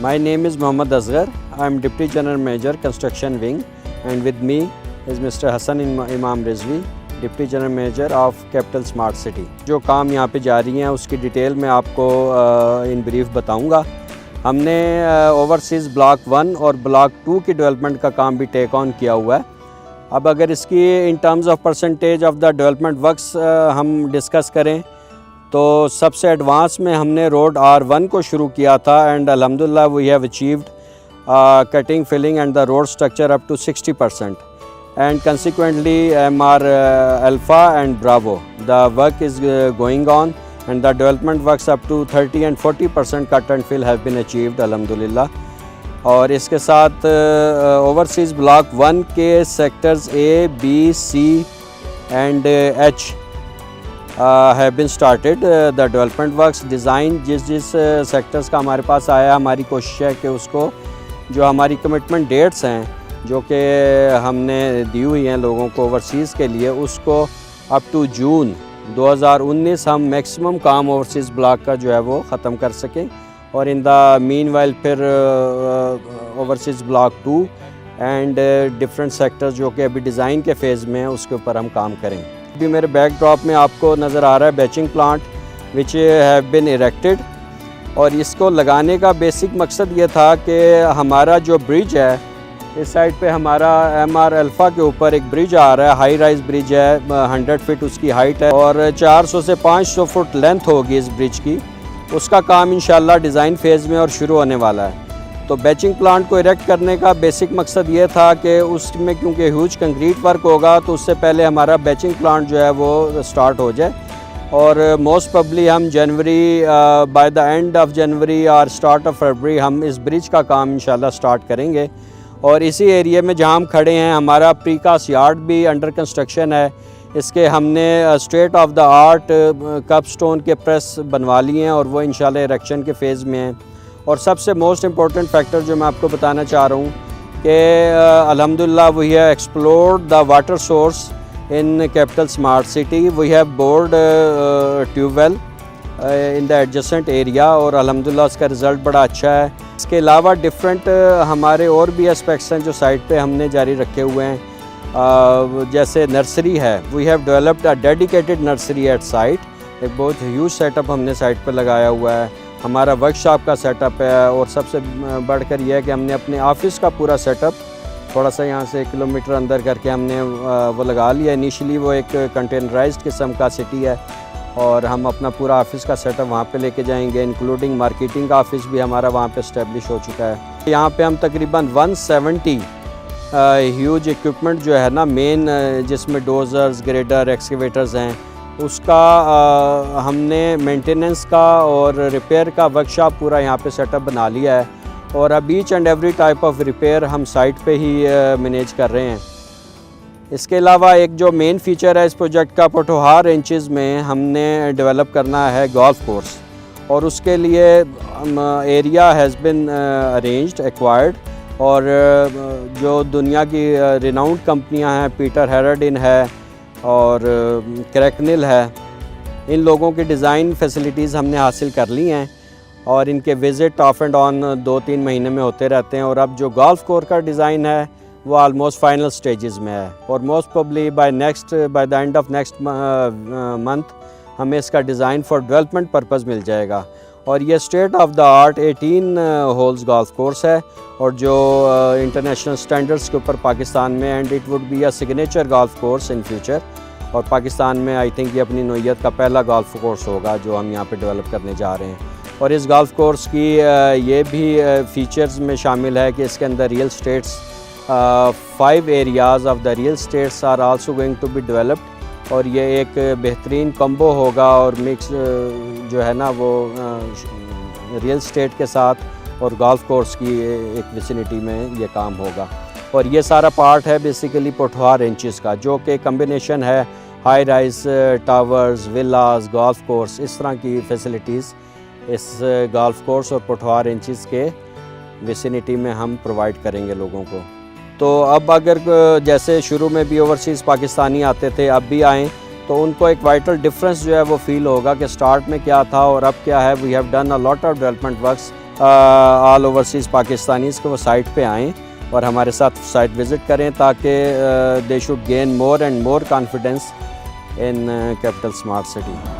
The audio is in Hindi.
My name is Mohammad Asghar. I am Deputy General Manager Construction Wing, and with me is Mr. Hassan Imam Rizvi, Deputy General Manager of Capital Smart City. जो काम यहाँ पे जारी हैं उसकी डिटेल मैं आपको इन ब्रीफ बताऊँगा। हमने ओवरसीज़ ब्लॉक 1 और ब्लॉक 2 की डेवलपमेंट का काम भी टेक ऑन किया हुआ है। अब अगर इसकी in terms of percentage of the development works हम डिस्कस करें तो सबसे एडवांस में हमने रोड R1 को शुरू किया था एंड अल्हम्दुलिल्लाह we have achieved cutting filling and the road structure up to 60% and consequently MR Alpha and Bravo the work is going on and the development works up to 30 and 40% cut and fill have been achieved अल्हम्दुलिल्लाह। और इसके साथ ओवरसीज़ ब्लॉक 1 के sectors A, B, C and H have been started the development works design जिस सेक्टर्स का हमारे पास आया, हमारी कोशिश है कि उसको जो हमारी कमिटमेंट डेट्स हैं जो कि हमने दी हुई हैं लोगों को ओवरसीज़ के लिए, उसको अप टू जून 2019 हम मैक्सिमम काम ओवरसीज़ ब्लॉक का जो है वो ख़त्म कर सकें और इन द मीन वाइल फिर overseas block 2 and different sectors जो कि अभी डिज़ाइन के फ़ेज़ में हैं उसके ऊपर हम काम करें। अभी मेरे बैकड्रॉप में आपको नज़र आ रहा है batching plant which have been erected और इसको लगाने का बेसिक मकसद ये था कि हमारा जो ब्रिज है इस साइड पे हमारा MR Alpha के ऊपर एक ब्रिज आ रहा है, हाई राइज ब्रिज है, 100 फीट उसकी हाइट है और 400 से 500 फुट लेंथ होगी इस ब्रिज की। उसका काम इंशाल्लाह डिज़ाइन फ़ेज़ में और शुरू होने वाला है। तो बैचिंग प्लांट को इरेक्ट करने का बेसिक मकसद ये था कि उसमें क्योंकि ह्यूज कंक्रीट वर्क होगा तो उससे पहले हमारा बैचिंग प्लांट जो है वो स्टार्ट हो जाए और मोस्ट प्रॉब्ली हम January by the end of January और स्टार्ट ऑफ फरवरी हम इस ब्रिज का काम इंशाल्लाह स्टार्ट करेंगे। और इसी एरिया में जहाँ हम खड़े हैं हमारा प्रीकास्ट यार्ड भी अंडर कंस्ट्रक्शन है। इसके हमने state of the art cup stone के प्रेस बनवा लिए हैं और वो इंशाल्लाह इरेक्शन के फ़ेज़ में हैं। और सबसे मोस्ट इम्पॉर्टेंट फैक्टर जो मैं आपको बताना चाह रहा हूँ कि अल्हम्दुलिल्लाह we have explored the water source in capital smart city. We have bored tubewell in the adjacent area और अल्हम्दुलिल्लाह उसका रिज़ल्ट बड़ा अच्छा है। इसके अलावा डिफरेंट हमारे और भी एस्पेक्ट्स हैं जो साइट पे हमने जारी रखे हुए हैं, जैसे नर्सरी है। We have developed a dedicated nursery at site. एक बहुत ह्यूज सेटअप हमने साइट पर लगाया हुआ है। हमारा वर्कशॉप का सेटअप है और सबसे बढ़कर यह है कि हमने अपने ऑफ़िस का पूरा सेटअप थोड़ा सा यहाँ से 1 किलोमीटर अंदर करके हमने वो लगा लिया। इनिशियली वो एक कंटेनराइज्ड किस्म का सिटी है और हम अपना पूरा ऑफ़िस का सेटअप वहाँ पे लेके जाएंगे, इंक्लूडिंग मार्केटिंग का ऑफ़िस भी हमारा वहाँ पे इस्टेब्लिश हो चुका है। यहाँ पे हम तकरीबन 170 ह्यूज इक्विपमेंट जो है ना मेन, जिसमें डोज़र्स, ग्रेडर, एक्सकेवेटर्स हैं, उसका हमने मेंटेनेंस का और रिपेयर का वर्कशॉप पूरा यहाँ पे सेटअप बना लिया है और अब each and every type of repair हम साइट पे ही मैनेज कर रहे हैं। इसके अलावा एक जो मेन फीचर है इस प्रोजेक्ट का, पोठोहार रेंचेस में हमने डेवलप करना है गोल्फ कोर्स और उसके लिए area has been arranged acquired और जो दुनिया की रिनाउंड कंपनियां हैं, पीटर हेराडिन है और क्रैकनिल है, इन लोगों की डिज़ाइन फैसिलिटीज़ हमने हासिल कर ली हैं और इनके विज़िट ऑफ एंड ऑन 2-3 महीने में होते रहते हैं। और अब जो गोल्फ कोर्स का डिज़ाइन है वो ऑलमोस्ट फाइनल स्टेजेस में है और most probably bye the end of next month हमें इसका डिज़ाइन फॉर डेवलपमेंट पर्पज़ मिल जाएगा। और ये state of the art 18 holes golf course है और जो इंटरनेशनल स्टैंडर्ड्स के ऊपर पाकिस्तान में, and it would be a signature golf course in future. और पाकिस्तान में आई थिंक ये अपनी नौइयत का पहला गोल्फ कोर्स होगा जो हम यहाँ पे डेवलप करने जा रहे हैं। और इस गोल्फ कोर्स की ये भी फीचर्स में शामिल है कि इसके अंदर real states 5 areas of the real states are also going to be developed और ये एक बेहतरीन कम्बो होगा और मिक्स जो है ना वो रियल स्टेट के साथ और गोल्फ कोर्स की एक विसिनिटी में ये काम होगा। और ये सारा पार्ट है बेसिकली पोठोहार रेंचेस का, जो कि कम्बिनेशन है हाई राइज टावर्स, विलास, गोल्फ कोर्स, इस तरह की फैसिलिटीज़ इस गोल्फ कोर्स और पोठोहार रेंचेस के विसिनिटी में हम प्रोवाइड करेंगे लोगों को। तो अब अगर जैसे शुरू में भी ओवरसीज़ पाकिस्तानी आते थे, अब भी आएँ तो उनको एक वाइटल डिफरेंस जो है वो फील होगा कि स्टार्ट में क्या था और अब क्या है। We have done a lot of development works all overseas Pakistanis को वो साइट पे आएँ और हमारे साथ साइट विज़िट करें ताकि they should gain more and more confidence in capital smart city.